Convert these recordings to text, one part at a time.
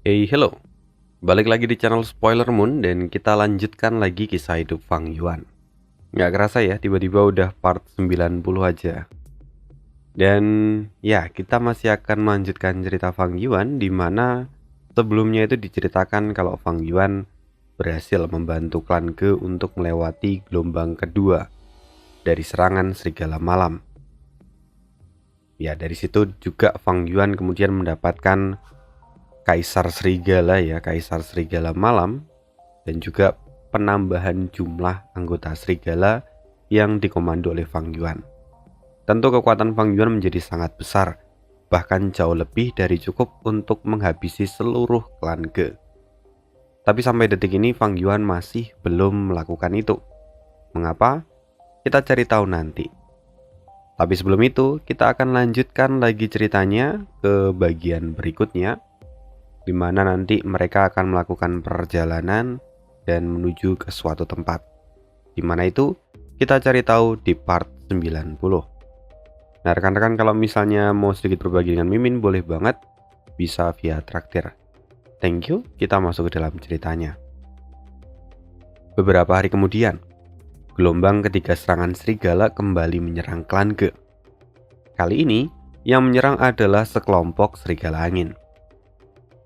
Hello. Balik lagi di channel Spoiler Moon dan kita lanjutkan lagi kisah hidup Fang Yuan. Nggak kerasa ya, tiba-tiba udah part 90 aja. Dan ya, kita masih akan melanjutkan cerita Fang Yuan di mana sebelumnya itu diceritakan kalau Fang Yuan berhasil membantu klan Ge untuk melewati gelombang kedua dari serangan serigala malam. Ya, dari situ juga Fang Yuan kemudian mendapatkan Kaisar Serigala Malam, dan juga penambahan jumlah anggota serigala yang dikomando oleh Fang Yuan. Tentu kekuatan Fang Yuan menjadi sangat besar, bahkan jauh lebih dari cukup untuk menghabisi seluruh klan Ge. Tapi sampai detik ini Fang Yuan masih belum melakukan itu. Mengapa? Kita cari tahu nanti. Tapi sebelum itu, kita akan lanjutkan lagi ceritanya ke bagian berikutnya, di mana nanti mereka akan melakukan perjalanan dan menuju ke suatu tempat. Di mana itu kita cari tahu di part 90. Nah, rekan-rekan kalau misalnya mau sedikit berbagi dengan Mimin boleh banget, bisa via traktir. Thank you, kita masuk ke dalam ceritanya. Beberapa hari kemudian, gelombang ketiga serangan serigala kembali menyerang klan Ge. Kali ini, yang menyerang adalah sekelompok serigala angin.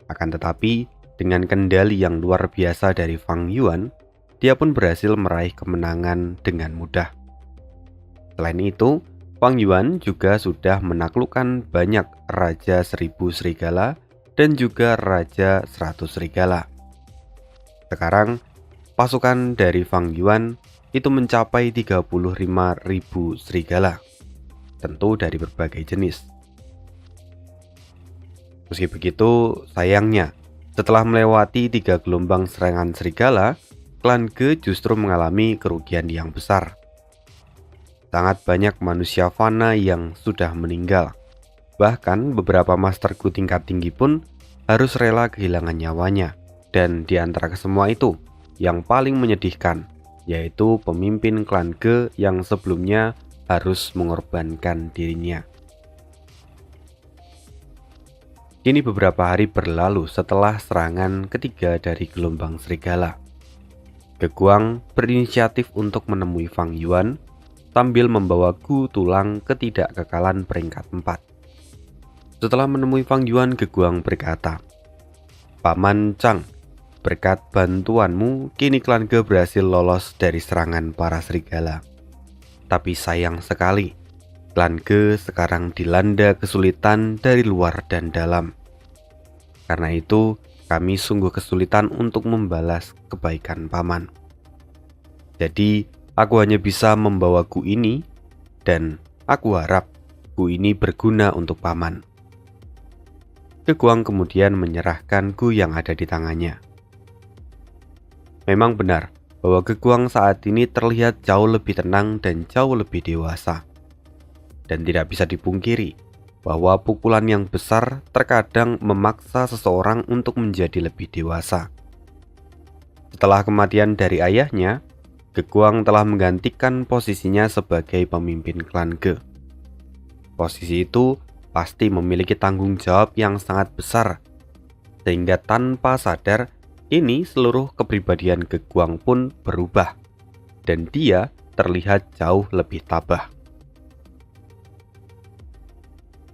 Akan tetapi, dengan kendali yang luar biasa dari Fang Yuan, dia pun berhasil meraih kemenangan dengan mudah. Selain itu, Fang Yuan juga sudah menaklukkan banyak Raja 1000 Serigala dan juga Raja 100 Serigala. Sekarang, pasukan dari Fang Yuan itu mencapai 35.000 serigala, tentu dari berbagai jenis. Meski begitu, sayangnya, setelah melewati 3 gelombang serangan serigala, klan Ge justru mengalami kerugian yang besar. Sangat banyak manusia fana yang sudah meninggal. Bahkan beberapa Master Gu tingkat tinggi pun harus rela kehilangan nyawanya. Dan di antara kesemua itu, yang paling menyedihkan, yaitu pemimpin klan Ge yang sebelumnya harus mengorbankan dirinya. Kini beberapa hari berlalu setelah serangan ketiga dari gelombang serigala. Ge Guang berinisiatif untuk menemui Fang Yuan sambil membawa Gu Tulang ketidakkekalan peringkat 4. Setelah menemui Fang Yuan, Ge Guang berkata, "Paman Chang, berkat bantuanmu kini klan Ge berhasil lolos dari serangan para serigala. Tapi sayang sekali, klan Ge sekarang dilanda kesulitan dari luar dan dalam. Karena itu, kami sungguh kesulitan untuk membalas kebaikan paman. Jadi, aku hanya bisa membawa Gu ini, dan aku harap Gu ini berguna untuk paman." Ge Guang kemudian menyerahkan Gu yang ada di tangannya. Memang benar bahwa Ge Guang saat ini terlihat jauh lebih tenang dan jauh lebih dewasa. Dan tidak bisa dipungkiri bahwa pukulan yang besar terkadang memaksa seseorang untuk menjadi lebih dewasa. Setelah kematian dari ayahnya, Ge Guang telah menggantikan posisinya sebagai pemimpin klan Ge. Posisi itu pasti memiliki tanggung jawab yang sangat besar, sehingga tanpa sadar, ini seluruh kepribadian Ge Guang pun berubah, dan dia terlihat jauh lebih tabah.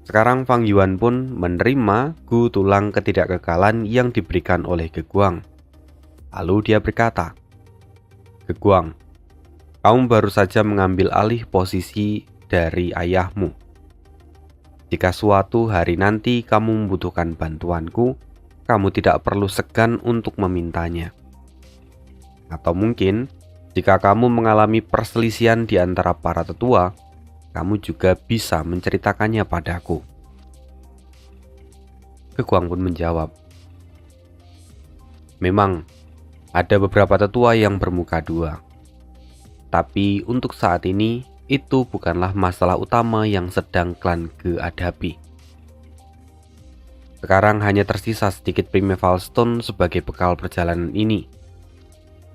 Sekarang Fang Yuan pun menerima Gu Tulang ketidakkekalan yang diberikan oleh Ge Guang. Lalu dia berkata, "Ge Guang, kamu baru saja mengambil alih posisi dari ayahmu. Jika suatu hari nanti kamu membutuhkan bantuanku, kamu tidak perlu segan untuk memintanya. Atau mungkin, jika kamu mengalami perselisihan di antara para tetua, kamu juga bisa menceritakannya padaku." Ge Guang pun menjawab, "Memang, ada beberapa tetua yang bermuka dua. Tapi untuk saat ini, itu bukanlah masalah utama yang sedang klan Ge hadapi. Sekarang hanya tersisa sedikit Primeval Stone sebagai bekal perjalanan ini.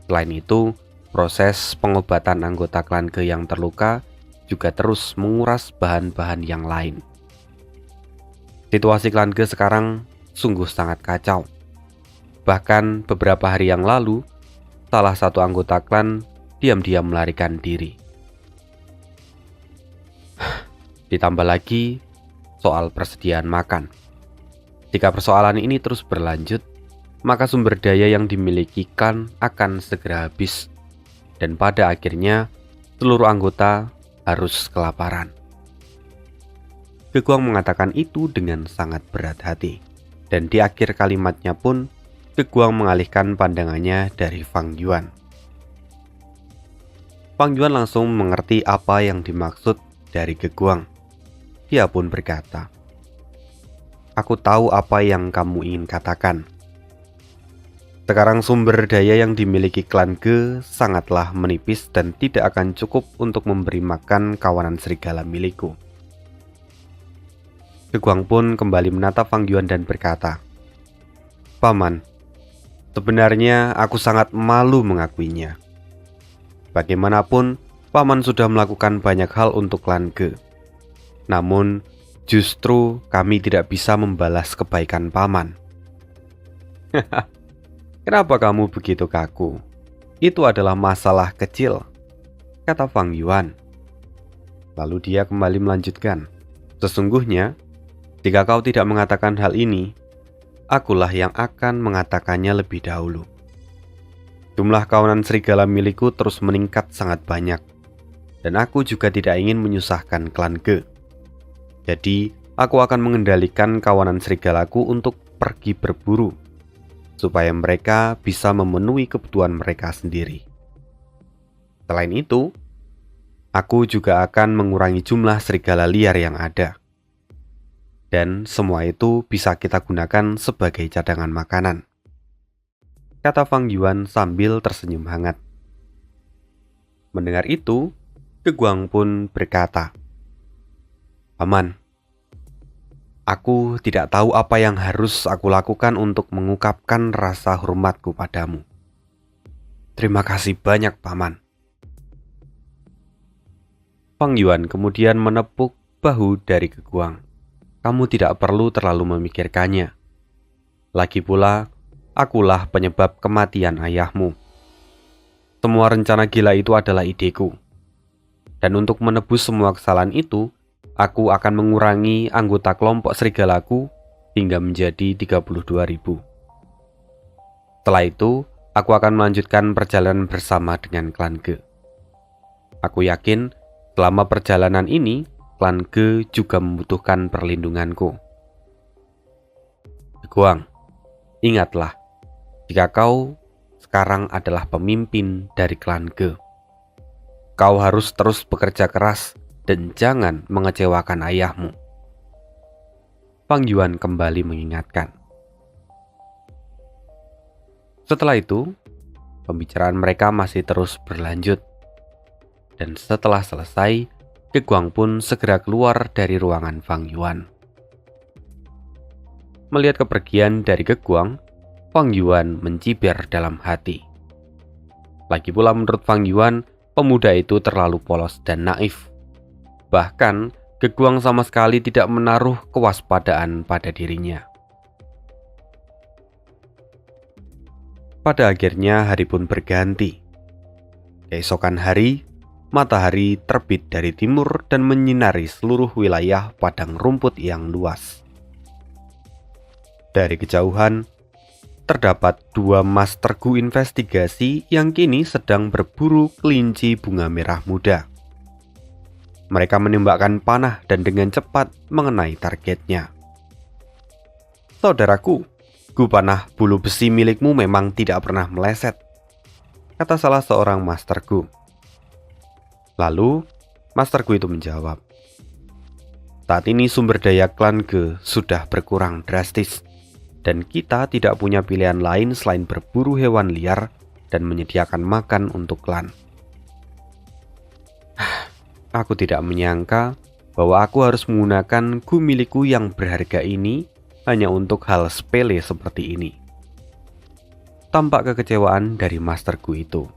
Selain itu, proses pengobatan anggota klan Ge yang terluka juga terus menguras bahan-bahan yang lain. Situasi klan Ge sekarang sungguh sangat kacau. Bahkan beberapa hari yang lalu, salah satu anggota klan diam-diam melarikan diri. Ditambah lagi soal persediaan makan. Jika persoalan ini terus berlanjut, maka sumber daya yang dimiliki klan akan segera habis, dan pada akhirnya seluruh anggota harus kelaparan. Ge Guang mengatakan itu dengan sangat berat hati, dan di akhir kalimatnya pun Ge Guang mengalihkan pandangannya dari Fang Yuan. Fang Yuan langsung mengerti apa yang dimaksud dari Ge Guang. Dia pun berkata, "Aku tahu apa yang kamu ingin katakan. Sekarang sumber daya yang dimiliki klan Ge sangatlah menipis dan tidak akan cukup untuk memberi makan kawanan serigala milikku." Ge Guang pun kembali menatap Fang Yuan dan berkata, "Paman, sebenarnya aku sangat malu mengakuinya. Bagaimanapun, Paman sudah melakukan banyak hal untuk klan Ge. Namun, justru kami tidak bisa membalas kebaikan Paman." "Kenapa kamu begitu kaku? Itu adalah masalah kecil," kata Fang Yuan. Lalu dia kembali melanjutkan, "Sesungguhnya, jika kau tidak mengatakan hal ini, akulah yang akan mengatakannya lebih dahulu. Jumlah kawanan serigala milikku terus meningkat sangat banyak, dan aku juga tidak ingin menyusahkan klan Ge. Jadi, aku akan mengendalikan kawanan serigalaku untuk pergi berburu, supaya mereka bisa memenuhi kebutuhan mereka sendiri. Selain itu, aku juga akan mengurangi jumlah serigala liar yang ada. Dan semua itu bisa kita gunakan sebagai cadangan makanan," kata Fang Yuan sambil tersenyum hangat. Mendengar itu, Ge Guang pun berkata, "Paman, aku tidak tahu apa yang harus aku lakukan untuk mengungkapkan rasa hormatku padamu. Terima kasih banyak, Paman." Fang Yuan kemudian menepuk bahu dari Ge Guang. "Kamu tidak perlu terlalu memikirkannya. Lagi pula, akulah penyebab kematian ayahmu. Semua rencana gila itu adalah ideku. Dan untuk menebus semua kesalahan itu, aku akan mengurangi anggota kelompok serigalaku hingga menjadi 32.000. Setelah itu, aku akan melanjutkan perjalanan bersama dengan klan Ge. Aku yakin selama perjalanan ini, klan Ge juga membutuhkan perlindunganku. Ge Guang, ingatlah, jika kau sekarang adalah pemimpin dari klan Ge, kau harus terus bekerja keras dan jangan mengecewakan ayahmu." Fang Yuan kembali mengingatkan. Setelah itu, pembicaraan mereka masih terus berlanjut. Dan setelah selesai, Ge Guang pun segera keluar dari ruangan Fang Yuan. Melihat kepergian dari Ge Guang, Fang Yuan mencibir dalam hati. Lagi pula menurut Fang Yuan, pemuda itu terlalu polos dan naif. Bahkan, Ge Guang sama sekali tidak menaruh kewaspadaan pada dirinya. Pada akhirnya hari pun berganti. Keesokan hari, matahari terbit dari timur dan menyinari seluruh wilayah padang rumput yang luas. Dari kejauhan, terdapat dua mastergu investigasi yang kini sedang berburu kelinci bunga merah muda. Mereka menembakkan panah dan dengan cepat mengenai targetnya. "Saudaraku, gu panah bulu besi milikmu memang tidak pernah meleset," kata salah seorang mastergu. Lalu, mastergu itu menjawab, "Saat ini sumber daya klan Ge sudah berkurang drastis, dan kita tidak punya pilihan lain selain berburu hewan liar dan menyediakan makan untuk klan. Aku tidak menyangka bahwa aku harus menggunakan gu milikku yang berharga ini hanya untuk hal sepele seperti ini." Tampak kekecewaan dari mastergu itu.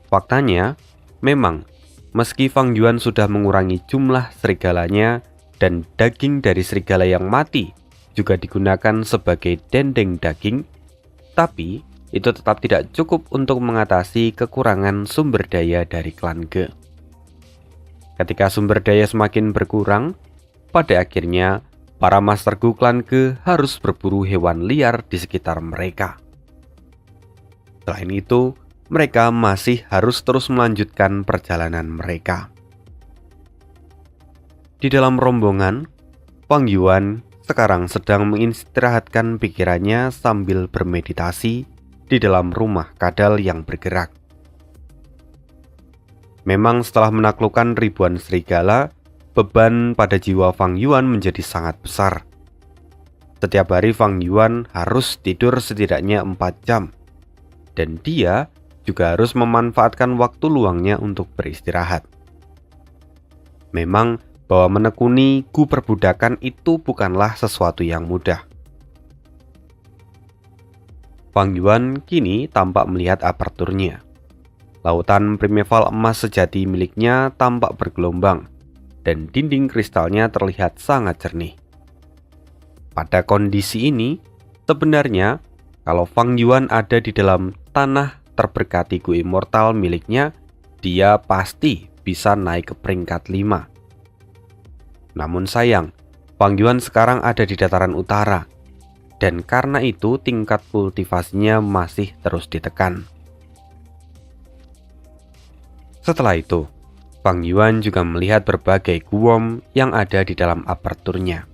Faktanya, memang meski Fang Yuan sudah mengurangi jumlah serigalanya dan daging dari serigala yang mati juga digunakan sebagai dendeng daging, tapi itu tetap tidak cukup untuk mengatasi kekurangan sumber daya dari klan Ge. Ketika sumber daya semakin berkurang, pada akhirnya para Master Gu klan Ge harus berburu hewan liar di sekitar mereka. Selain itu, mereka masih harus terus melanjutkan perjalanan mereka. Di dalam rombongan, Fang Yuan sekarang sedang mengistirahatkan pikirannya sambil bermeditasi di dalam rumah kadal yang bergerak. Memang setelah menaklukkan ribuan serigala, beban pada jiwa Fang Yuan menjadi sangat besar. Setiap hari Fang Yuan harus tidur setidaknya 4 jam, dan dia juga harus memanfaatkan waktu luangnya untuk beristirahat. Memang bahwa menekuni Gu perbudakan itu bukanlah sesuatu yang mudah. Fang Yuan kini tampak melihat aperturnya. Lautan primeval emas sejati miliknya tampak bergelombang, dan dinding kristalnya terlihat sangat jernih. Pada kondisi ini, sebenarnya kalau Fang Yuan ada di dalam tanah terberkati Gu Immortal miliknya, dia pasti bisa naik ke peringkat 5. Namun sayang, Fang Yuan sekarang ada di dataran utara, dan karena itu tingkat kultivasinya masih terus ditekan. Setelah itu, Fang Yuan juga melihat berbagai guom yang ada di dalam aperturnya.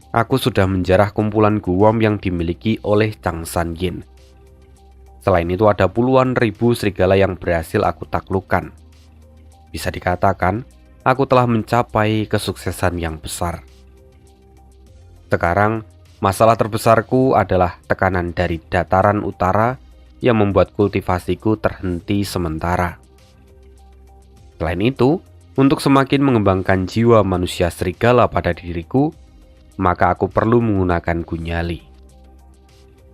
Aku sudah menjarah kumpulan guom yang dimiliki oleh Chang San Yin. Selain itu ada puluhan ribu serigala yang berhasil aku taklukkan. Bisa dikatakan, aku telah mencapai kesuksesan yang besar. Sekarang, masalah terbesarku adalah tekanan dari dataran utara yang membuat kultivasiku terhenti sementara. Selain itu, untuk semakin mengembangkan jiwa manusia serigala pada diriku, maka aku perlu menggunakan gunyali.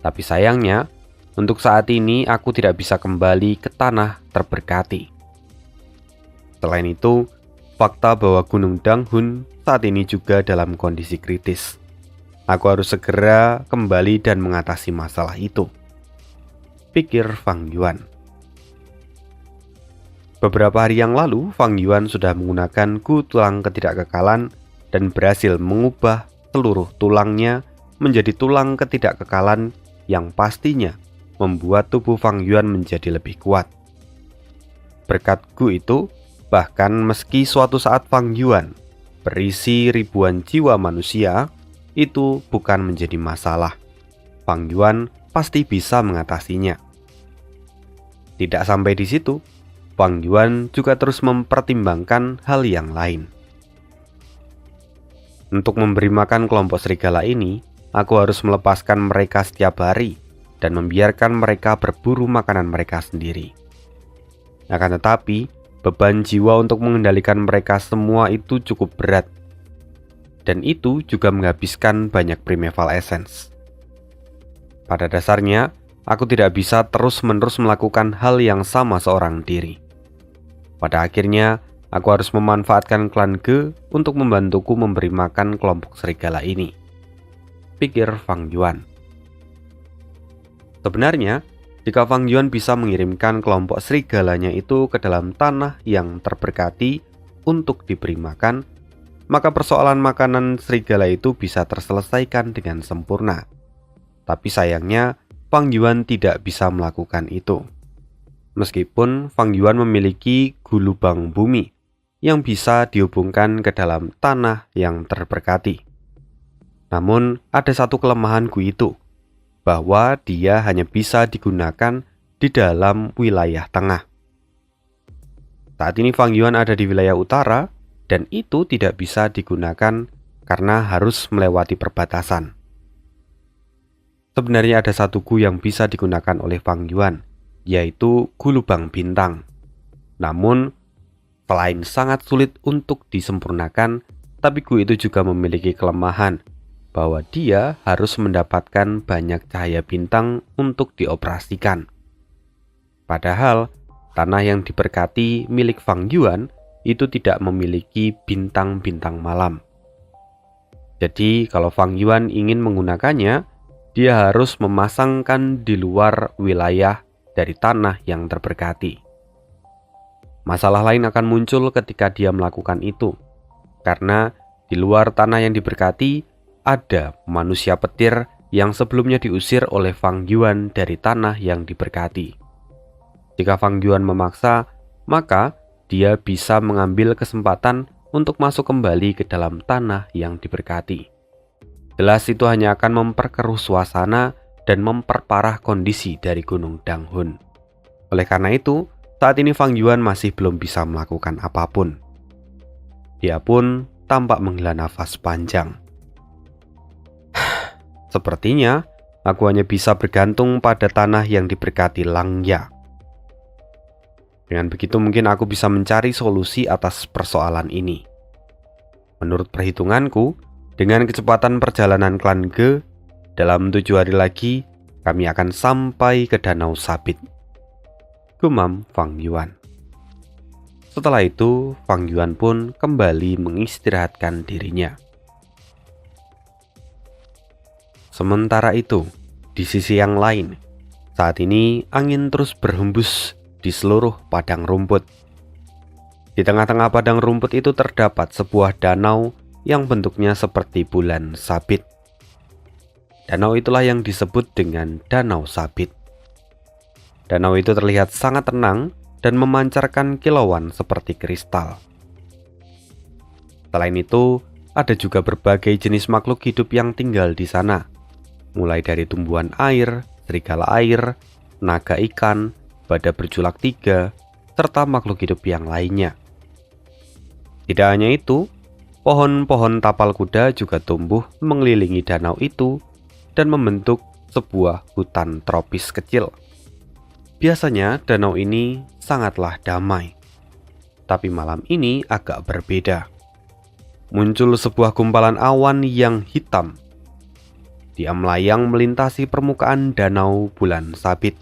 Tapi sayangnya, untuk saat ini aku tidak bisa kembali ke tanah terberkati. Selain itu, fakta bahwa Gunung Danghun saat ini juga dalam kondisi kritis. Aku harus segera kembali dan mengatasi masalah itu, pikir Fang Yuan. Beberapa hari yang lalu, Fang Yuan sudah menggunakan Gu tulang ketidakkekalan dan berhasil mengubah seluruh tulangnya menjadi tulang ketidakkekalan yang pastinya membuat tubuh Fang Yuan menjadi lebih kuat. Berkat Gu itu, bahkan meski suatu saat Fang Yuan berisi ribuan jiwa manusia, itu bukan menjadi masalah. Fang Yuan pasti bisa mengatasinya. Tidak sampai di situ, Fang Yuan juga terus mempertimbangkan hal yang lain. Untuk memberi makan kelompok serigala ini, aku harus melepaskan mereka setiap hari dan membiarkan mereka berburu makanan mereka sendiri. Akan tetapi, beban jiwa untuk mengendalikan mereka semua itu cukup berat, dan itu juga menghabiskan banyak primeval essence. Pada dasarnya, aku tidak bisa terus-menerus melakukan hal yang sama seorang diri. Pada akhirnya, aku harus memanfaatkan klan Ge untuk membantuku memberi makan kelompok serigala ini, pikir Fang Yuan. Sebenarnya, jika Fang Yuan bisa mengirimkan kelompok serigalanya itu ke dalam tanah yang terberkati untuk diberi makan, maka persoalan makanan serigala itu bisa terselesaikan dengan sempurna. Tapi sayangnya, Fang Yuan tidak bisa melakukan itu. Meskipun Fang Yuan memiliki Gu lubang bumi yang bisa dihubungkan ke dalam tanah yang terberkati. Namun, ada satu kelemahan Gu itu, bahwa dia hanya bisa digunakan di dalam wilayah tengah. Saat ini Fang Yuan ada di wilayah utara, dan itu tidak bisa digunakan karena harus melewati perbatasan. Sebenarnya ada satu Gu yang bisa digunakan oleh Fang Yuan, yaitu Gu lubang bintang. Namun, selain sangat sulit untuk disempurnakan, tapi Gu itu juga memiliki kelemahan, bahwa dia harus mendapatkan banyak cahaya bintang untuk dioperasikan. Padahal, tanah yang diberkati milik Fang Yuan itu tidak memiliki bintang-bintang malam. Jadi kalau Fang Yuan ingin menggunakannya, dia harus memasangkan di luar wilayah dari tanah yang terberkati. Masalah lain akan muncul ketika dia melakukan itu, karena di luar tanah yang diberkati ada manusia petir yang sebelumnya diusir oleh Fang Yuan dari tanah yang diberkati. Jika Fang Yuan memaksa, maka dia bisa mengambil kesempatan untuk masuk kembali ke dalam tanah yang diberkati. Jelas itu hanya akan memperkeruh suasana dan memperparah kondisi dari Gunung Danghun. Oleh karena itu, saat ini Fang Yuan masih belum bisa melakukan apapun. Dia pun tampak menghela nafas panjang. Sepertinya, aku hanya bisa bergantung pada tanah yang diberkati Langya. Dengan begitu mungkin aku bisa mencari solusi atas persoalan ini. Menurut perhitunganku, dengan kecepatan perjalanan klan Ge, dalam 7 hari lagi kami akan sampai ke Danau Sabit, gumam Fang Yuan. Setelah itu, Fang Yuan pun kembali mengistirahatkan dirinya. Sementara itu, di sisi yang lain, saat ini angin terus berhembus di seluruh padang rumput. Di tengah-tengah padang rumput itu terdapat sebuah danau yang bentuknya seperti bulan sabit. Danau itulah yang disebut dengan Danau Sabit. Danau itu terlihat sangat tenang dan memancarkan kilauan seperti kristal. Selain itu, ada juga berbagai jenis makhluk hidup yang tinggal di sana, mulai dari tumbuhan air, serigala air, naga ikan, bada berjulak 3, serta makhluk hidup yang lainnya. Tidak hanya itu, pohon-pohon tapal kuda juga tumbuh mengelilingi danau itu dan membentuk sebuah hutan tropis kecil. Biasanya danau ini sangatlah damai, tapi malam ini agak berbeda. Muncul sebuah gumpalan awan yang hitam. Dia melayang melintasi permukaan danau bulan sabit,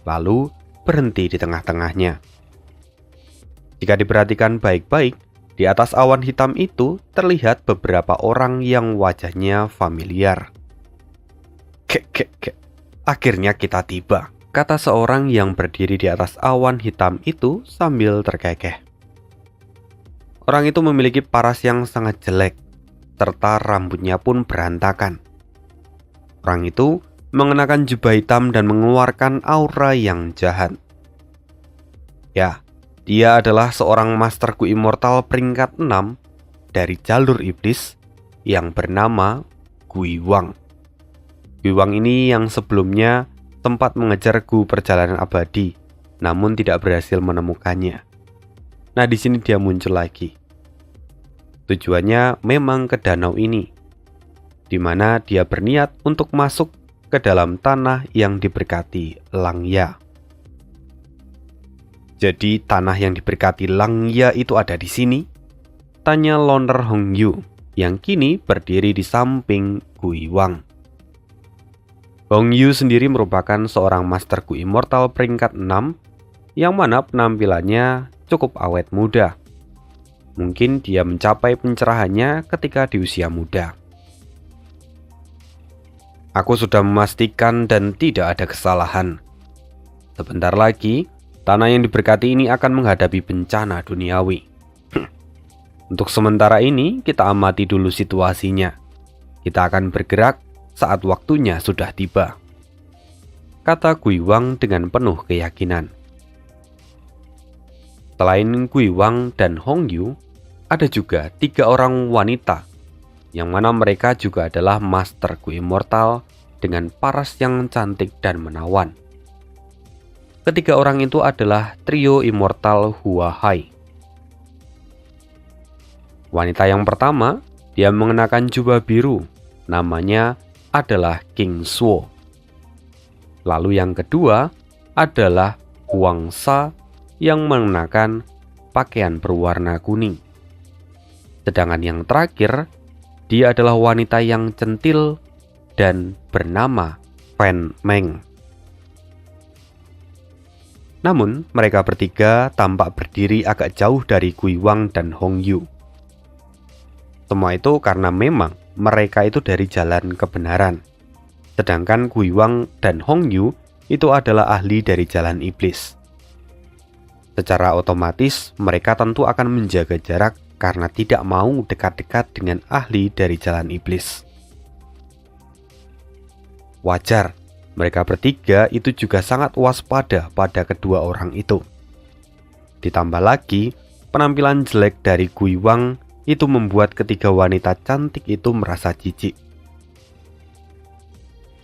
lalu berhenti di tengah-tengahnya. Jika diperhatikan baik-baik, di atas awan hitam itu terlihat beberapa orang yang wajahnya familiar. Kek, akhirnya kita tiba, kata seorang yang berdiri di atas awan hitam itu sambil terkekeh. Orang itu memiliki paras yang sangat jelek, serta rambutnya pun berantakan. Orang itu mengenakan jubah hitam dan mengeluarkan aura yang jahat. Ya, dia adalah seorang Master Gu Immortal peringkat 6 dari jalur iblis yang bernama Gui Wang. Gui Wang ini yang sebelumnya sempat mengejar Gu perjalanan abadi, namun tidak berhasil menemukannya. Nah, di sini dia muncul lagi. Tujuannya memang ke danau ini, di mana dia berniat untuk masuk ke dalam tanah yang diberkati Langya. Jadi tanah yang diberkati Langya itu ada di sini? Tanya Loner Hongyu yang kini berdiri di samping Gui Wang. Hongyu sendiri merupakan seorang Master Gu Immortal peringkat 6 yang mana penampilannya cukup awet muda. Mungkin dia mencapai pencerahannya ketika di usia muda. Aku sudah memastikan dan tidak ada kesalahan. Sebentar lagi, tanah yang diberkati ini akan menghadapi bencana duniawi. Untuk sementara ini, kita amati dulu situasinya. Kita akan bergerak saat waktunya sudah tiba, kata Gui Wang dengan penuh keyakinan. Selain Gui Wang dan Hongyu, ada juga 3 orang wanita, yang mana mereka juga adalah Master Gu Immortal dengan paras yang cantik dan menawan. Ketiga orang itu adalah trio Immortal Hua Hai. Wanita yang pertama, dia mengenakan jubah biru, namanya adalah King Suo. Lalu yang kedua adalah Huang Sha yang mengenakan pakaian berwarna kuning. Sedangkan yang terakhir, dia adalah wanita yang centil dan bernama Fan Meng. Namun, mereka bertiga tampak berdiri agak jauh dari Gui Wang dan Hongyu. Semua itu karena memang mereka itu dari jalan kebenaran. Sedangkan Guiwang dan Hongyu itu adalah ahli dari jalan iblis. Secara otomatis mereka tentu akan menjaga jarak karena tidak mau dekat-dekat dengan ahli dari jalan iblis. Wajar, mereka bertiga itu juga sangat waspada pada kedua orang itu. Ditambah lagi, penampilan jelek dari Guiwang itu membuat ketiga wanita cantik itu merasa jijik.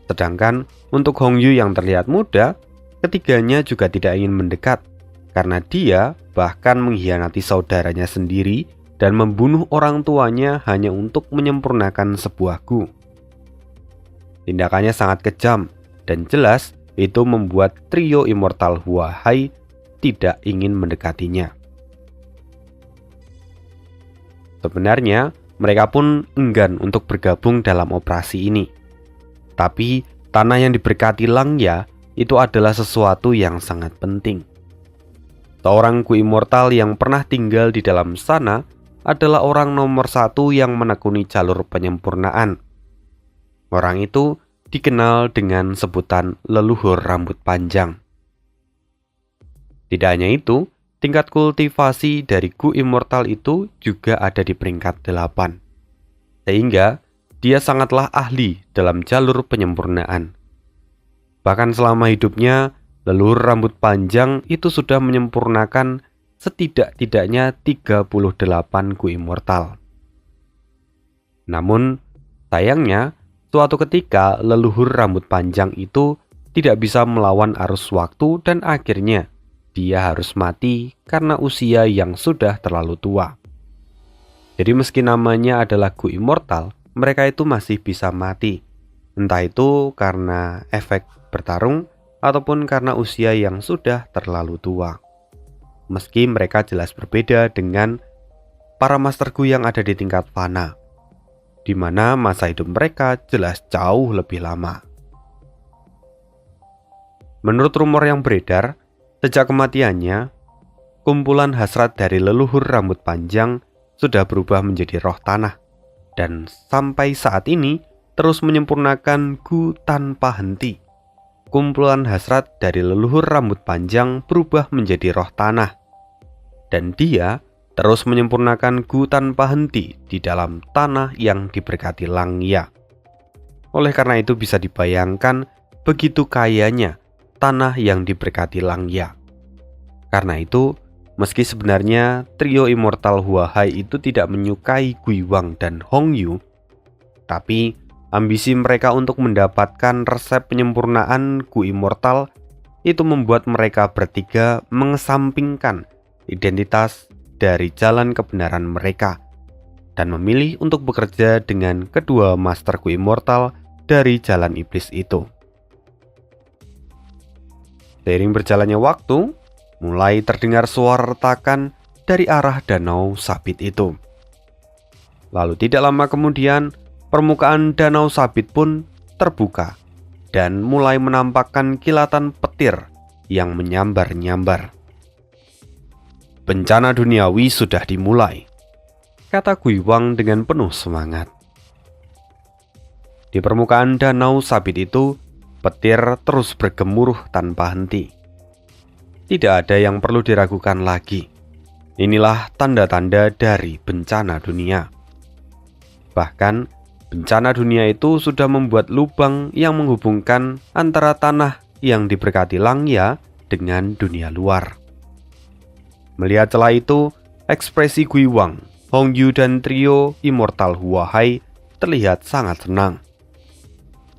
Sedangkan untuk Hongyu yang terlihat muda, ketiganya juga tidak ingin mendekat karena dia bahkan mengkhianati saudaranya sendiri dan membunuh orang tuanya hanya untuk menyempurnakan sebuah gu. Tindakannya sangat kejam dan jelas itu membuat trio immortal Hua Hai tidak ingin mendekatinya. Sebenarnya mereka pun enggan untuk bergabung dalam operasi ini. Tapi tanah yang diberkati Langya itu adalah sesuatu yang sangat penting. Seorang Gu Immortal yang pernah tinggal di dalam sana adalah orang nomor satu yang menekuni jalur penyempurnaan. Orang itu dikenal dengan sebutan leluhur rambut panjang. Tidak hanya itu, tingkat kultivasi dari Gu Immortal itu juga ada di peringkat 8. Sehingga dia sangatlah ahli dalam jalur penyempurnaan. Bahkan selama hidupnya, leluhur rambut panjang itu sudah menyempurnakan setidak-tidaknya 38 Gu Immortal. Namun, sayangnya, suatu ketika leluhur rambut panjang itu tidak bisa melawan arus waktu dan akhirnya dia harus mati karena usia yang sudah terlalu tua. Jadi meski namanya adalah Gu Immortal, mereka itu masih bisa mati. Entah itu karena efek bertarung ataupun karena usia yang sudah terlalu tua. Meski mereka jelas berbeda dengan para Master Gu yang ada di tingkat fana, di mana masa hidup mereka jelas jauh lebih lama. Menurut rumor yang beredar, sejak kematiannya, kumpulan hasrat dari leluhur rambut panjang sudah berubah menjadi roh tanah, dan sampai saat ini terus menyempurnakan Gu tanpa henti. Kumpulan hasrat dari leluhur rambut panjang berubah menjadi roh tanah, dan dia terus menyempurnakan Gu tanpa henti di dalam tanah yang diberkati Langya. Oleh karena itu bisa dibayangkan begitu kayanya tanah yang diberkati Langya. Karena itu, meski sebenarnya trio immortal Hua Hai itu tidak menyukai Guiwang dan Hongyu, tapi ambisi mereka untuk mendapatkan resep penyempurnaan Gu Immortal itu membuat mereka bertiga mengesampingkan identitas dari jalan kebenaran mereka dan memilih untuk bekerja dengan kedua Master Gu Immortal dari jalan iblis itu. Seiring berjalannya waktu, mulai terdengar suara retakan dari arah danau sabit itu. Lalu tidak lama kemudian, permukaan danau sabit pun terbuka dan mulai menampakkan kilatan petir yang menyambar-nyambar. Bencana duniawi sudah dimulai, kata Guiwang dengan penuh semangat. Di permukaan danau sabit itu, petir terus bergemuruh tanpa henti. Tidak ada yang perlu diragukan lagi. Inilah tanda-tanda dari bencana dunia. Bahkan, bencana dunia itu sudah membuat lubang yang menghubungkan antara tanah yang diberkati Langya dengan dunia luar. Melihat celah itu, ekspresi Guiwang, Hongyu dan trio immortal Hua Hai terlihat sangat senang.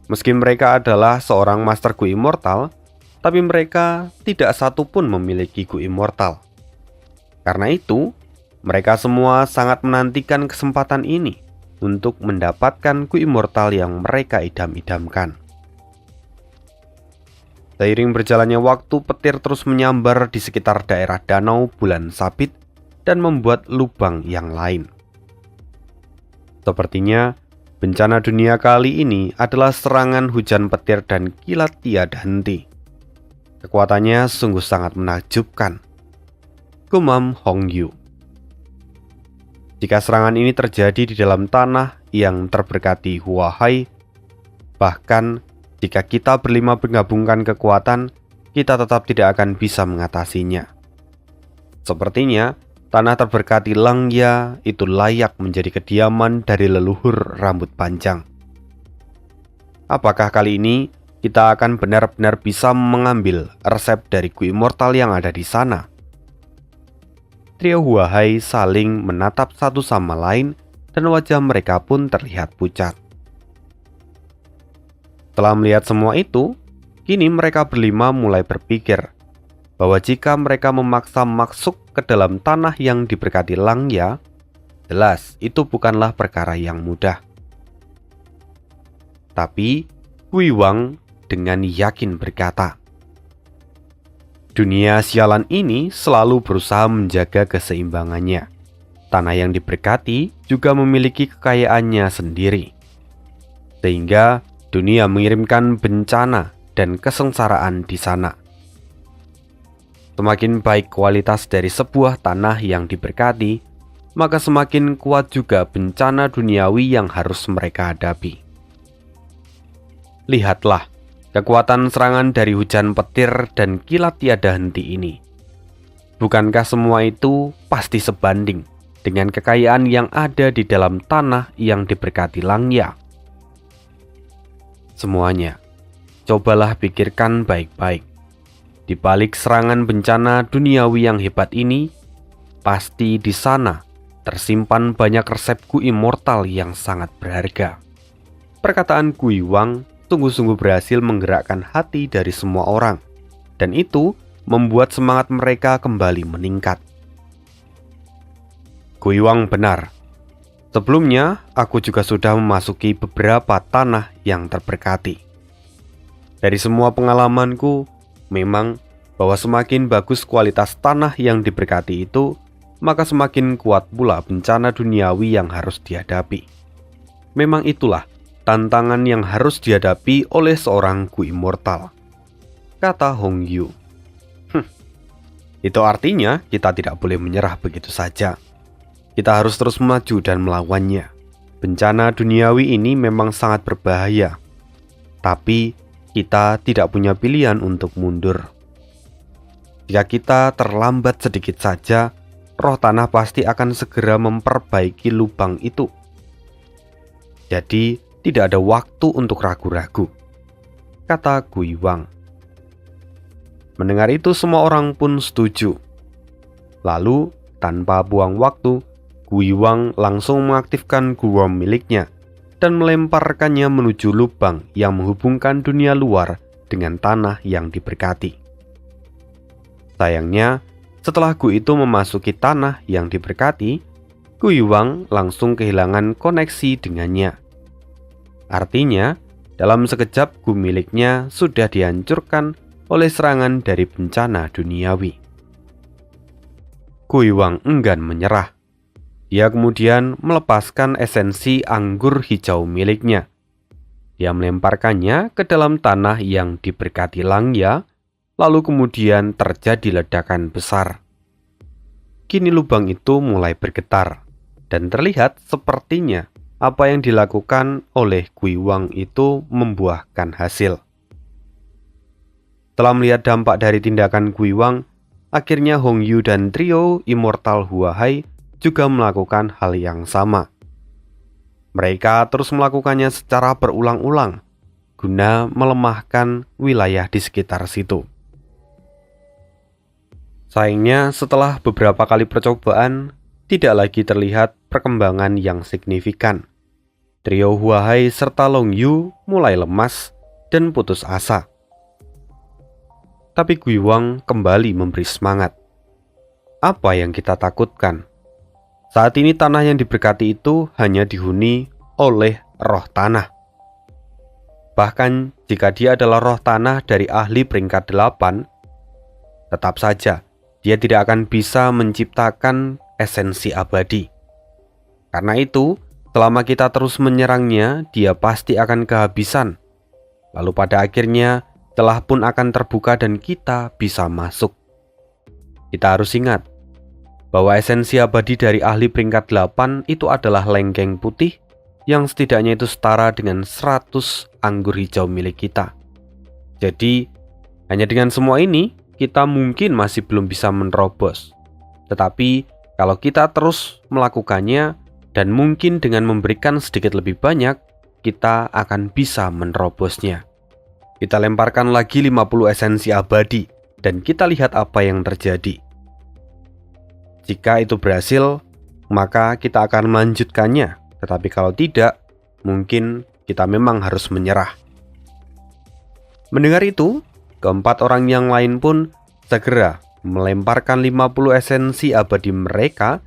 Meski mereka adalah seorang Master Gu Immortal, tapi mereka tidak satu pun memiliki Gu Immortal. Karena itu, mereka semua sangat menantikan kesempatan ini untuk mendapatkan Gu Immortal yang mereka idam-idamkan. Seiring berjalannya waktu, petir terus menyambar di sekitar daerah danau bulan sabit dan membuat lubang yang lain. Sepertinya, bencana dunia kali ini adalah serangan hujan petir dan kilat tiada henti. Kekuatannya sungguh sangat menakjubkan, gumam Hongyu. Jika serangan ini terjadi di dalam tanah yang terberkati Huahai. Bahkan jika kita berlima menggabungkan kekuatan, kita tetap tidak akan bisa mengatasinya. Sepertinya tanah terberkati Langya itu layak menjadi kediaman dari leluhur rambut panjang. Apakah kali ini kita akan benar-benar bisa mengambil resep dari Gu Immortal yang ada di sana? Trio Huahai saling menatap satu sama lain dan wajah mereka pun terlihat pucat. Setelah melihat semua itu, kini mereka berlima mulai berpikir bahwa jika mereka memaksa masuk ke dalam tanah yang diberkati Langya, jelas itu bukanlah perkara yang mudah. Tapi Gui Wang dengan yakin berkata, dunia sialan ini selalu berusaha menjaga keseimbangannya. Tanah yang diberkati juga memiliki kekayaannya sendiri. Sehingga dunia mengirimkan bencana dan kesengsaraan di sana. Semakin baik kualitas dari sebuah tanah yang diberkati, maka semakin kuat juga bencana duniawi yang harus mereka hadapi. Lihatlah kekuatan serangan dari hujan petir dan kilat tiada henti ini. Bukankah semua itu pasti sebanding dengan kekayaan yang ada di dalam tanah yang diberkati Langya? Semuanya, cobalah pikirkan baik-baik. Di balik serangan bencana duniawi yang hebat ini, pasti di sana tersimpan banyak resep Gu Immortal yang sangat berharga. Perkataan Gui Wang sungguh-sungguh berhasil menggerakkan hati dari semua orang, dan itu membuat semangat mereka kembali meningkat. Gui Wang benar. Sebelumnya, aku juga sudah memasuki beberapa tanah yang terberkati. Dari semua pengalamanku, memang bahwa semakin bagus kualitas tanah yang diberkati itu, maka semakin kuat pula bencana duniawi yang harus dihadapi. Memang itulah tantangan yang harus dihadapi oleh seorang Gu Immortal, kata Hong Yu. Itu artinya kita tidak boleh menyerah begitu saja. Kita harus terus maju dan melawannya. Bencana duniawi ini memang sangat berbahaya, tapi kita tidak punya pilihan untuk mundur. Jika kita terlambat sedikit saja, roh tanah pasti akan segera memperbaiki lubang itu. Jadi tidak ada waktu untuk ragu-ragu, kata Gui Wang. Mendengar itu semua orang pun setuju. Lalu tanpa buang waktu, Gui Wang langsung mengaktifkan guam miliknya dan melemparkannya menuju lubang yang menghubungkan dunia luar dengan tanah yang diberkati. Sayangnya, setelah Gu itu memasuki tanah yang diberkati, Gui Wang langsung kehilangan koneksi dengannya. Artinya, dalam sekejap Gu miliknya sudah dihancurkan oleh serangan dari bencana duniawi. Gui Wang enggan menyerah. Dia kemudian melepaskan esensi anggur hijau miliknya. Dia melemparkannya ke dalam tanah yang diberkati Langya, lalu kemudian terjadi ledakan besar. Kini lubang itu mulai bergetar, dan terlihat sepertinya apa yang dilakukan oleh Gui Wang itu membuahkan hasil. Setelah melihat dampak dari tindakan Gui Wang, akhirnya Hong Yu dan trio Immortal Huahai juga melakukan hal yang sama. Mereka terus melakukannya secara berulang-ulang, guna melemahkan wilayah di sekitar situ. Sayangnya, setelah beberapa kali percobaan, tidak lagi terlihat perkembangan yang signifikan. Trio Huahai serta Long Yu mulai lemas dan putus asa. Tapi Gui Wang kembali memberi semangat. Apa yang kita takutkan? Saat ini tanah yang diberkati itu hanya dihuni oleh roh tanah. Bahkan jika dia adalah roh tanah dari ahli peringkat 8, tetap saja dia tidak akan bisa menciptakan esensi abadi. Karena itu, selama kita terus menyerangnya, dia pasti akan kehabisan. Lalu pada akhirnya, celah pun akan terbuka dan kita bisa masuk. Kita harus ingat bahwa esensi abadi dari ahli peringkat 8 itu adalah lengkeng putih yang setidaknya itu setara dengan 100 anggur hijau milik kita. Jadi, hanya dengan semua ini, kita mungkin masih belum bisa menerobos. Tetapi, kalau kita terus melakukannya, dan mungkin dengan memberikan sedikit lebih banyak, kita akan bisa menerobosnya. Kita lemparkan lagi 50 esensi abadi, dan kita lihat apa yang terjadi. Jika itu berhasil, maka kita akan melanjutkannya. Tetapi kalau tidak, mungkin kita memang harus menyerah. Mendengar itu, keempat orang yang lain pun segera melemparkan 50 esensi abadi mereka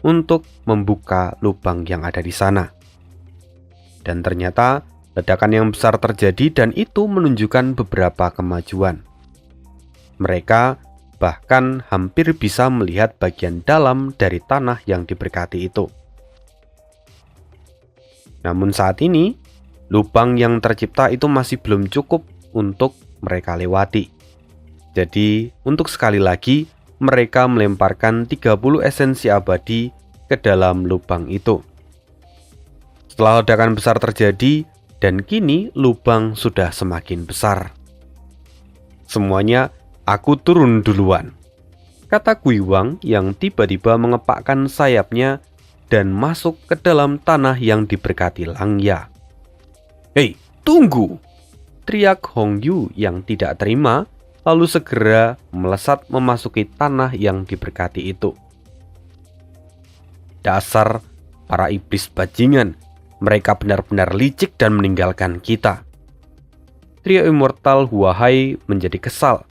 untuk membuka lubang yang ada di sana. Dan ternyata ledakan yang besar terjadi dan itu menunjukkan beberapa kemajuan. Mereka bahkan hampir bisa melihat bagian dalam dari tanah yang diberkati itu. Namun saat ini, lubang yang tercipta itu masih belum cukup untuk mereka lewati. Jadi, untuk sekali lagi, mereka melemparkan 30 esensi abadi ke dalam lubang itu. Setelah ledakan besar terjadi, dan kini lubang sudah semakin besar. Semuanya, aku turun duluan, kata Guiwang yang tiba-tiba mengepakkan sayapnya dan masuk ke dalam tanah yang diberkati Langya. "Hei, tunggu!" teriak Hongyu yang tidak terima, lalu segera melesat memasuki tanah yang diberkati itu. Dasar para iblis bajingan, mereka benar-benar licik dan meninggalkan kita. Trio Immortal Huahai menjadi kesal.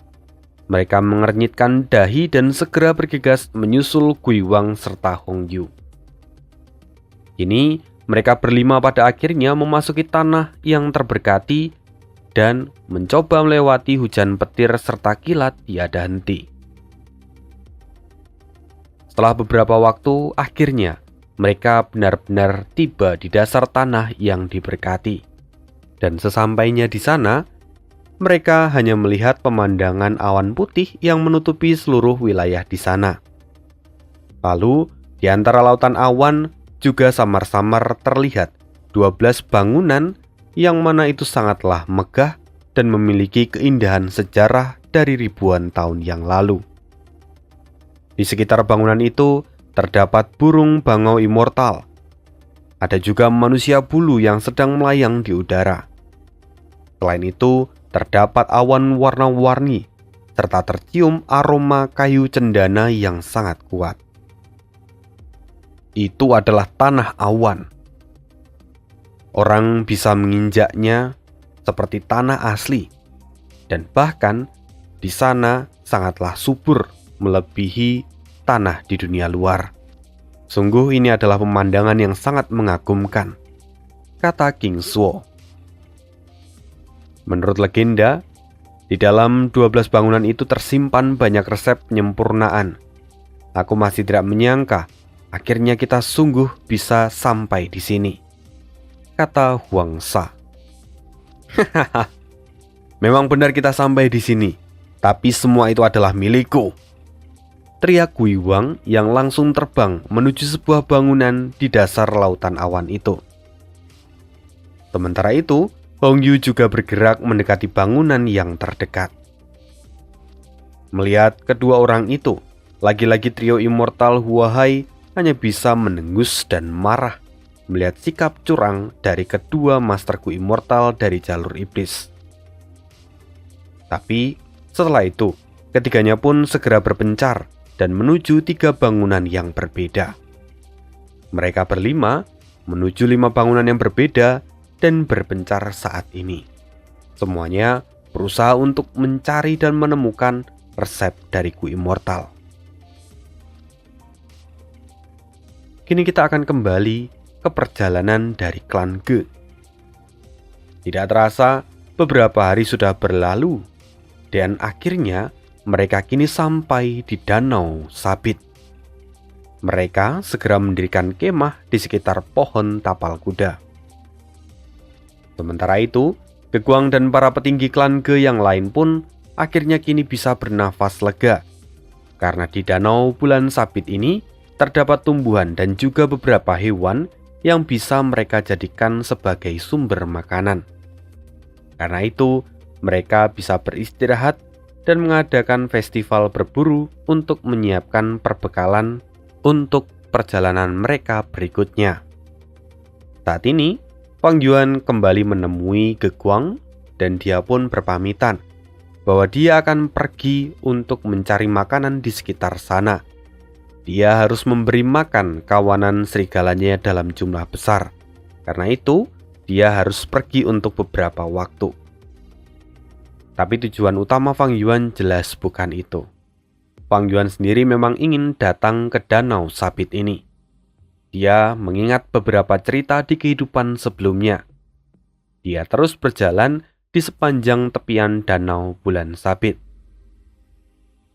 Mereka mengernyitkan dahi dan segera bergegas menyusul Guiwang serta Hongyu. Kini mereka berlima pada akhirnya memasuki tanah yang terberkati dan mencoba melewati hujan petir serta kilat tiada henti. Setelah beberapa waktu, akhirnya mereka benar-benar tiba di dasar tanah yang diberkati. Dan sesampainya di sana, mereka hanya melihat pemandangan awan putih yang menutupi seluruh wilayah di sana. Lalu, di antara lautan awan juga samar-samar terlihat 12 bangunan yang mana itu sangatlah megah dan memiliki keindahan sejarah dari ribuan tahun yang lalu. Di sekitar bangunan itu terdapat burung bangau immortal. Ada juga manusia bulu yang sedang melayang di udara. Selain itu, terdapat awan warna-warni serta tercium aroma kayu cendana yang sangat kuat. Itu adalah tanah awan. Orang bisa menginjaknya seperti tanah asli, dan bahkan di sana sangatlah subur melebihi tanah di dunia luar. Sungguh ini adalah pemandangan yang sangat mengagumkan, kata King Suo. Menurut legenda, di dalam 12 bangunan itu tersimpan banyak resep penyempurnaan. Aku masih tidak menyangka akhirnya kita sungguh bisa sampai di sini, kata Huang Sha. Hahaha, memang benar kita sampai di sini, tapi semua itu adalah milikku, teriak Guiwang yang langsung terbang menuju sebuah bangunan di dasar lautan awan itu. Sementara itu, Hongyu juga bergerak mendekati bangunan yang terdekat. Melihat kedua orang itu, lagi-lagi trio Immortal Huahai hanya bisa menengus dan marah melihat sikap curang dari kedua masterku immortal dari jalur iblis. Tapi setelah itu, ketiganya pun segera berpencar dan menuju 3 bangunan yang berbeda. Mereka berlima menuju 5 bangunan yang berbeda dan berpencar saat ini. Semuanya berusaha untuk mencari dan menemukan resep dari Ku Immortal. Kini kita akan kembali ke perjalanan dari klan Ge. Tidak terasa, beberapa hari sudah berlalu, dan akhirnya mereka kini sampai di Danau Sabit. Mereka segera mendirikan kemah di sekitar pohon tapal kuda. Sementara itu, Geguang dan para petinggi klan Ge yang lain pun akhirnya kini bisa bernafas lega, karena di Danau Bulan Sabit ini terdapat tumbuhan dan juga beberapa hewan yang bisa mereka jadikan sebagai sumber makanan. Karena itu, mereka bisa beristirahat dan mengadakan festival berburu untuk menyiapkan perbekalan untuk perjalanan mereka berikutnya. Saat ini, Fang Yuan kembali menemui Ge Guang dan dia pun berpamitan bahwa dia akan pergi untuk mencari makanan di sekitar sana. Dia harus memberi makan kawanan serigalanya dalam jumlah besar. Karena itu, dia harus pergi untuk beberapa waktu. Tapi tujuan utama Fang Yuan jelas bukan itu. Fang Yuan sendiri memang ingin datang ke Danau Sabit ini. Dia mengingat beberapa cerita di kehidupan sebelumnya. Dia terus berjalan di sepanjang tepian Danau Bulan Sabit.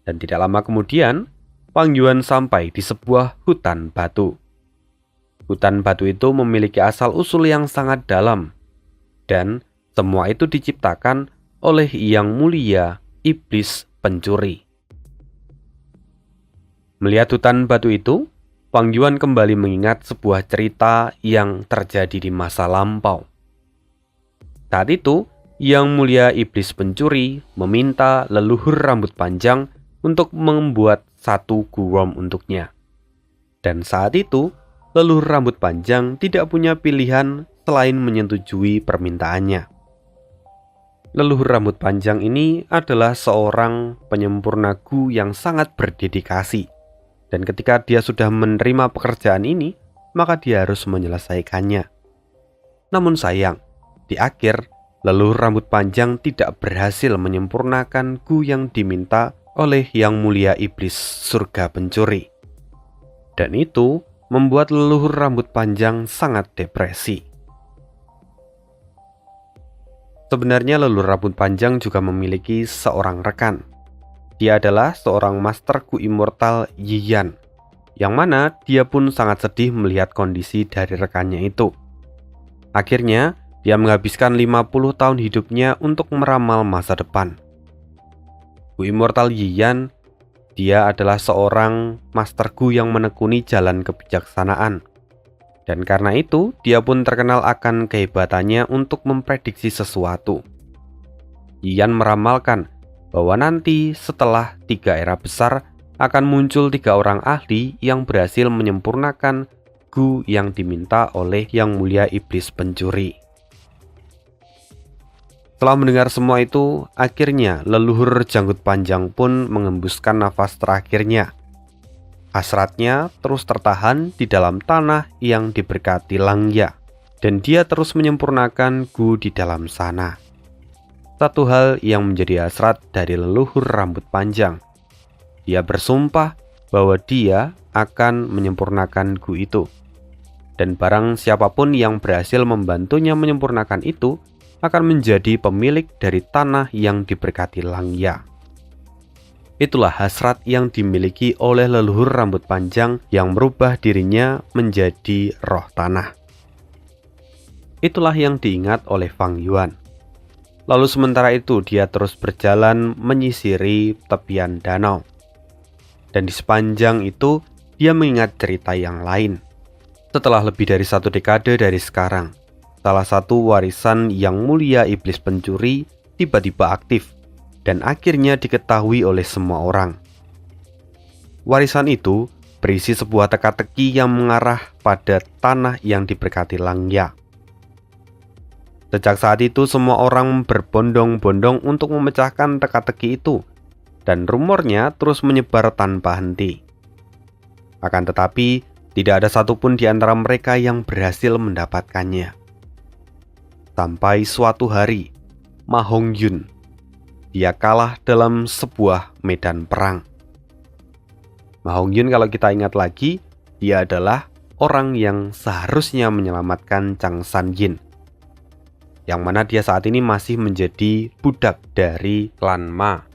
Dan tidak lama kemudian, Fang Yuan sampai di sebuah hutan batu. Hutan batu itu memiliki asal-usul yang sangat dalam, dan semua itu diciptakan oleh Yang Mulia Iblis Pencuri. Melihat hutan batu itu, Fang Yuan kembali mengingat sebuah cerita yang terjadi di masa lampau. Saat itu, Yang Mulia Iblis Pencuri meminta leluhur rambut panjang untuk membuat satu gurom untuknya. Dan saat itu, leluhur rambut panjang tidak punya pilihan selain menyetujui permintaannya. Leluhur rambut panjang ini adalah seorang penyempurna Gu yang sangat berdedikasi. Dan ketika dia sudah menerima pekerjaan ini, maka dia harus menyelesaikannya. Namun sayang, di akhir, leluhur rambut panjang tidak berhasil menyempurnakan Gu yang diminta oleh Yang Mulia Iblis Surga Pencuri. Dan itu membuat leluhur rambut panjang sangat depresi. Sebenarnya leluhur rambut panjang juga memiliki seorang rekan. Dia adalah seorang master Gu immortal Yi Yan, yang mana dia pun sangat sedih melihat kondisi dari rekannya itu. Akhirnya, dia menghabiskan 50 tahun hidupnya untuk meramal masa depan. Gu immortal Yi Yan, dia adalah seorang master Gu yang menekuni jalan kebijaksanaan. Dan karena itu, dia pun terkenal akan kehebatannya untuk memprediksi sesuatu. Yi Yan meramalkan bahwa nanti setelah 3 era besar akan muncul 3 orang ahli yang berhasil menyempurnakan Gu yang diminta oleh Yang Mulia Iblis Pencuri. Setelah mendengar semua itu, akhirnya leluhur janggut panjang pun mengembuskan nafas terakhirnya. Hasratnya terus tertahan di dalam tanah yang diberkati Langya, dan dia terus menyempurnakan Gu di dalam sana. Satu hal yang menjadi hasrat dari leluhur rambut panjang. Dia bersumpah bahwa dia akan menyempurnakan Gu itu. Dan barang siapapun yang berhasil membantunya menyempurnakan itu akan menjadi pemilik dari tanah yang diberkati Langya. Itulah hasrat yang dimiliki oleh leluhur rambut panjang yang merubah dirinya menjadi roh tanah. Itulah yang diingat oleh Fang Yuan. Lalu sementara itu dia terus berjalan menyisiri tepian danau. Dan di sepanjang itu dia mengingat cerita yang lain. Setelah lebih dari 1 dekade dari sekarang, salah satu warisan Yang Mulia Iblis Pencuri tiba-tiba aktif dan akhirnya diketahui oleh semua orang. Warisan itu berisi sebuah teka-teki yang mengarah pada tanah yang diberkati Langya. Sejak saat itu semua orang berbondong-bondong untuk memecahkan teka-teki itu, dan rumornya terus menyebar tanpa henti. Akan tetapi, tidak ada satupun di antara mereka yang berhasil mendapatkannya. Sampai suatu hari, Ma Hongyun, dia kalah dalam sebuah medan perang. Ma Hongyun kalau kita ingat lagi, dia adalah orang yang seharusnya menyelamatkan Chang Sanyin, yang mana dia saat ini masih menjadi budak dari klan Ma.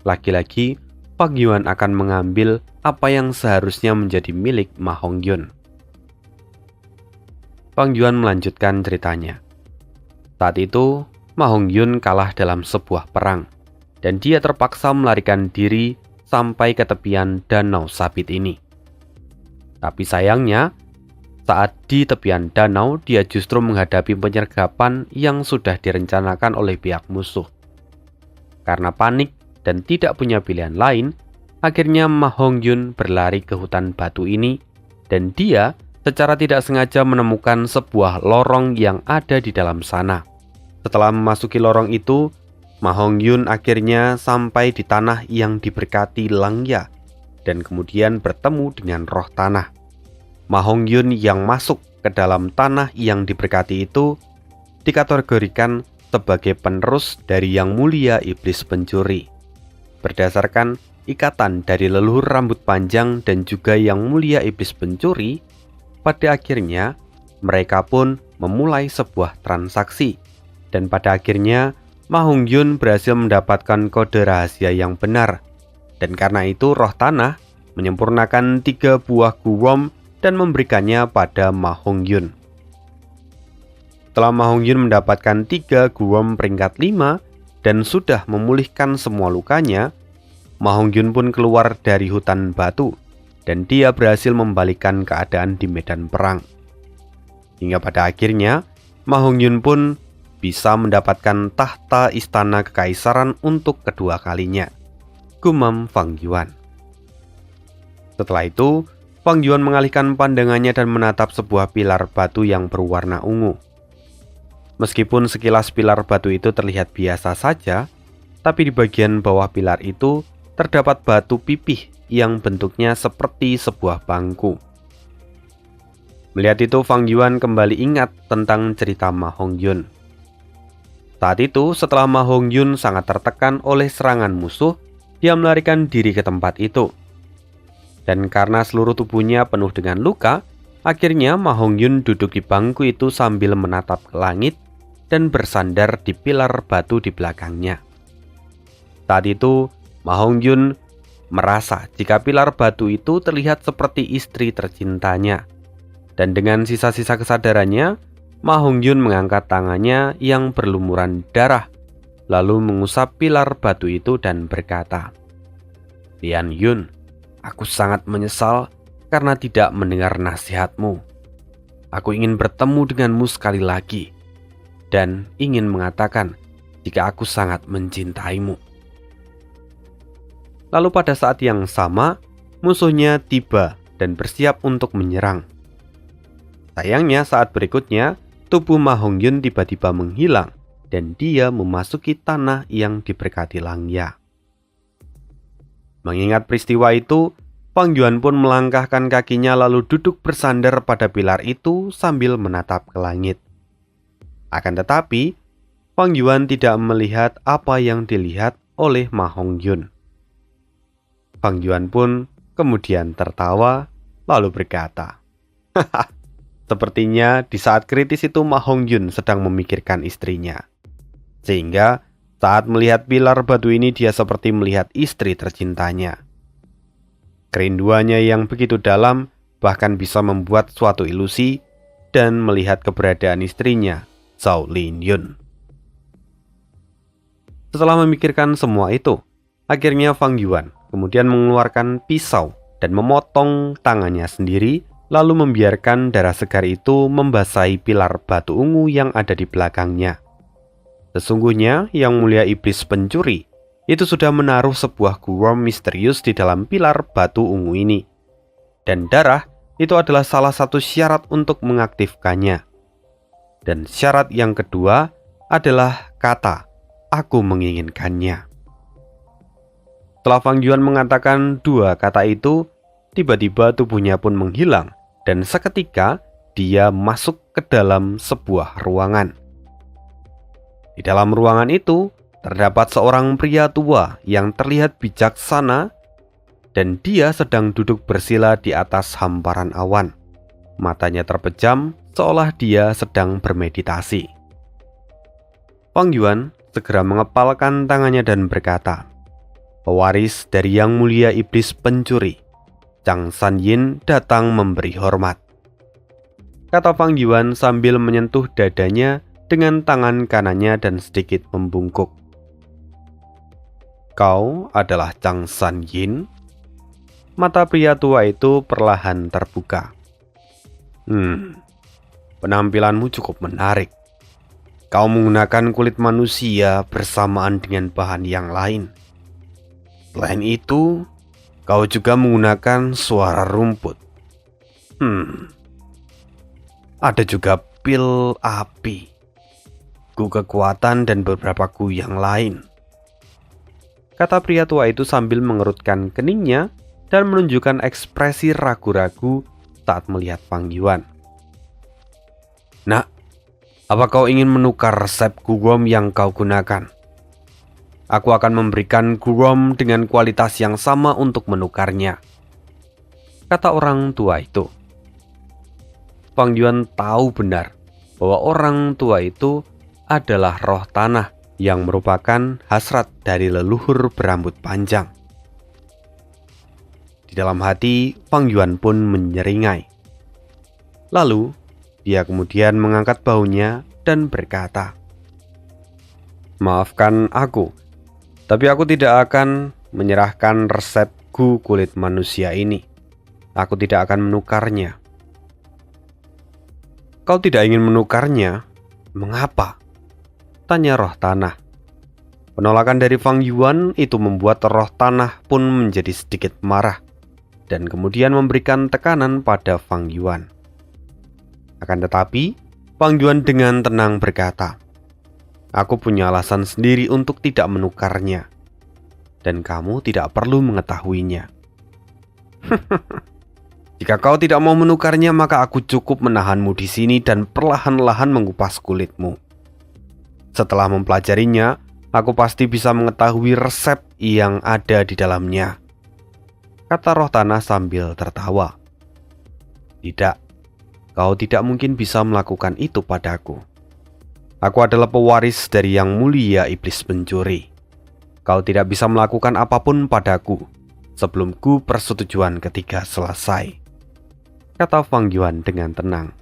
Lagi-lagi, Fang Yuan akan mengambil apa yang seharusnya menjadi milik Ma Hongyun. Fang Yuan melanjutkan ceritanya. Saat itu, Ma Hongyun kalah dalam sebuah perang, dan dia terpaksa melarikan diri sampai ke tepian Danau Sabit ini. Tapi sayangnya, Saat di tepian danau, dia justru menghadapi penyergapan yang sudah direncanakan oleh pihak musuh. Karena panik dan tidak punya pilihan lain, akhirnya Ma Hongyun berlari ke hutan batu ini, dan dia secara tidak sengaja menemukan sebuah lorong yang ada di dalam sana. Setelah memasuki lorong itu, Ma Hongyun akhirnya sampai di tanah yang diberkati Langya, dan kemudian bertemu dengan roh tanah. Ma Hongyun yang masuk ke dalam tanah yang diberkati itu dikategorikan sebagai penerus dari Yang Mulia Iblis Pencuri. Berdasarkan ikatan dari leluhur rambut panjang dan juga Yang Mulia Iblis Pencuri, pada akhirnya mereka pun memulai sebuah transaksi, dan pada akhirnya Ma Hongyun berhasil mendapatkan kode rahasia yang benar, dan karena itu roh tanah menyempurnakan 3 buah guwom dan memberikannya pada Ma Hongyun. Setelah Ma Hongyun mendapatkan 3 guwom peringkat 5 dan sudah memulihkan semua lukanya, Ma Hongyun pun keluar dari hutan batu dan dia berhasil membalikkan keadaan di medan perang. Hingga pada akhirnya, Ma Hongyun pun bisa mendapatkan tahta istana kekaisaran untuk kedua kalinya, gumam Fang Yuan. Setelah itu, Fang Yuan mengalihkan pandangannya dan menatap sebuah pilar batu yang berwarna ungu. Meskipun sekilas pilar batu itu terlihat biasa saja, tapi di bagian bawah pilar itu terdapat batu pipih yang bentuknya seperti sebuah bangku. Melihat itu, Fang Yuan kembali ingat tentang cerita Ma Hongyun. Saat itu, setelah Ma Hongyun sangat tertekan oleh serangan musuh, dia melarikan diri ke tempat itu. Dan karena seluruh tubuhnya penuh dengan luka, akhirnya Ma Hongyun duduk di bangku itu sambil menatap ke langit dan bersandar di pilar batu di belakangnya. Saat itu, Ma Hongyun merasa jika pilar batu itu terlihat seperti istri tercintanya. Dan dengan sisa-sisa kesadarannya, Ma Hongyun mengangkat tangannya yang berlumuran darah, lalu mengusap pilar batu itu dan berkata, "Lian Yun, aku sangat menyesal karena tidak mendengar nasihatmu. Aku ingin bertemu denganmu sekali lagi dan ingin mengatakan jika aku sangat mencintaimu." Lalu pada saat yang sama, musuhnya tiba dan bersiap untuk menyerang. Sayangnya saat berikutnya, tubuh Ma Hongyun tiba-tiba menghilang dan dia memasuki tanah yang diberkati Langya. Mengingat peristiwa itu, Fang Yuan pun melangkahkan kakinya lalu duduk bersandar pada pilar itu sambil menatap ke langit. Akan tetapi, Fang Yuan tidak melihat apa yang dilihat oleh Ma Hongyun. Fang Yuan pun kemudian tertawa lalu berkata, "Haha, sepertinya di saat kritis itu Ma Hongyun sedang memikirkan istrinya. Sehingga saat melihat pilar batu ini dia seperti melihat istri tercintanya. Kerinduannya yang begitu dalam bahkan bisa membuat suatu ilusi dan melihat keberadaan istrinya, Zhao Linyun." Setelah memikirkan semua itu, akhirnya Fang Yuan kemudian mengeluarkan pisau dan memotong tangannya sendiri, lalu membiarkan darah segar itu membasahi pilar batu ungu yang ada di belakangnya. Sesungguhnya Yang Mulia Iblis Pencuri itu sudah menaruh sebuah guwom misterius di dalam pilar batu ungu ini. Dan darah itu adalah salah satu syarat untuk mengaktifkannya. Dan syarat yang kedua adalah kata, "Aku menginginkannya." Setelah Fang Yuan mengatakan dua kata itu, tiba-tiba tubuhnya pun menghilang dan seketika dia masuk ke dalam sebuah ruangan. Di dalam ruangan itu terdapat seorang pria tua yang terlihat bijaksana dan dia sedang duduk bersila di atas hamparan awan. Matanya terpejam seolah dia sedang bermeditasi. Fang Yuan segera mengepalkan tangannya dan berkata, "Pewaris dari Yang Mulia Iblis Pencuri, Chang Sanyin datang memberi hormat," kata Fang Yuan sambil menyentuh dadanya dengan tangan kanannya dan sedikit membungkuk. "Kau adalah Chang Sanyin?" Mata pria tua itu perlahan terbuka. Penampilanmu cukup menarik. Kau menggunakan kulit manusia bersamaan dengan bahan yang lain. Selain itu, kau juga menggunakan suara rumput. Ada juga pil api, gu kekuatan, dan beberapa gu yang lain. Kata pria tua itu sambil mengerutkan keningnya dan menunjukkan ekspresi ragu-ragu saat melihat Fang Yuan. Nak, apa kau ingin menukar resep gugom yang kau gunakan? Aku akan memberikan gugom dengan kualitas yang sama untuk menukarnya, kata orang tua itu. Fang Yuan tahu benar bahwa orang tua itu adalah roh tanah yang merupakan hasrat dari leluhur berambut panjang. Di dalam hati, Fang Yuan pun menyeringai. Lalu, dia kemudian mengangkat bahunya dan berkata, "Maafkan aku, tapi aku tidak akan menyerahkan resep gu kulit manusia ini. Aku tidak akan menukarnya." "Kau tidak ingin menukarnya? Mengapa?" tanya roh tanah. Penolakan dari Fang Yuan itu membuat roh tanah pun menjadi sedikit marah dan kemudian memberikan tekanan pada Fang Yuan. Akan tetapi, Fang Yuan dengan tenang berkata, "Aku punya alasan sendiri untuk tidak menukarnya, dan kamu tidak perlu mengetahuinya." "Jika kau tidak mau menukarnya, maka aku cukup menahanmu di sini dan perlahan-lahan mengupas kulitmu. Setelah mempelajarinya, aku pasti bisa mengetahui resep yang ada di dalamnya," kata roh tanah sambil tertawa. "Tidak, kau tidak mungkin bisa melakukan itu padaku. Aku adalah pewaris dari yang mulia iblis pencuri. Kau tidak bisa melakukan apapun padaku sebelum persetujuan ketiga selesai," kata Fang Yuan dengan tenang.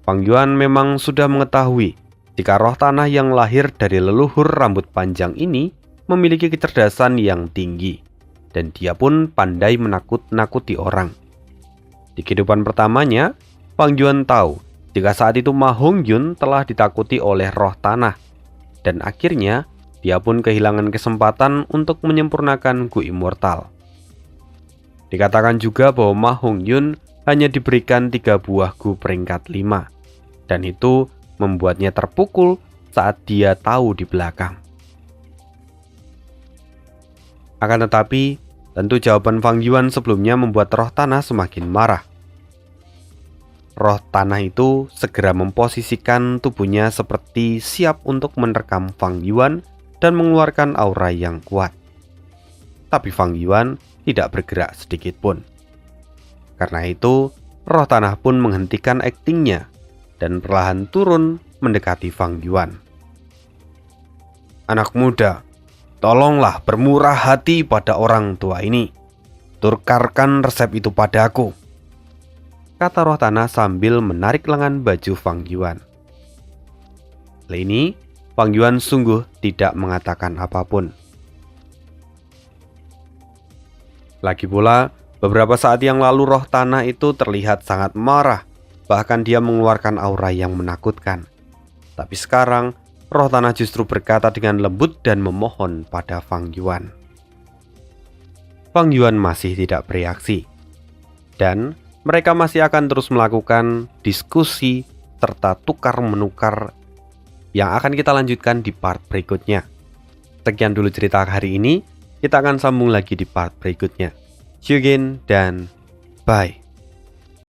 Fang Yuan memang sudah mengetahui jika roh tanah yang lahir dari leluhur rambut panjang ini memiliki kecerdasan yang tinggi, dan dia pun pandai menakut-nakuti orang. Di kehidupan pertamanya, Fang Yuan tahu jika saat itu Ma Hongyun telah ditakuti oleh roh tanah, dan akhirnya dia pun kehilangan kesempatan untuk menyempurnakan gu immortal. Dikatakan juga bahwa Ma Hongyun hanya diberikan 3 buah gu peringkat 5, dan itu membuatnya terpukul saat dia tahu di belakang. Akan tetapi, tentu jawaban Fang Yuan sebelumnya membuat roh tanah semakin marah. Roh tanah itu segera memposisikan tubuhnya seperti siap untuk menerkam Fang Yuan dan mengeluarkan aura yang kuat. Tapi Fang Yuan tidak bergerak sedikit pun. Karena itu, roh tanah pun menghentikan aktingnya dan perlahan turun mendekati Fang Yuan. "Anak muda, tolonglah bermurah hati pada orang tua ini. Tukarkan resep itu padaku," kata roh tanah sambil menarik lengan baju Fang Yuan. Kali ini, Fang Yuan sungguh tidak mengatakan apapun. Lagi pula, beberapa saat yang lalu roh tanah itu terlihat sangat marah, bahkan dia mengeluarkan aura yang menakutkan. Tapi sekarang, roh tanah justru berkata dengan lembut dan memohon pada Fang Yuan. Fang Yuan masih tidak bereaksi, dan mereka masih akan terus melakukan diskusi serta tukar-menukar yang akan kita lanjutkan di part berikutnya. Sekian dulu cerita hari ini. Kita akan sambung lagi di part berikutnya. See you again dan bye.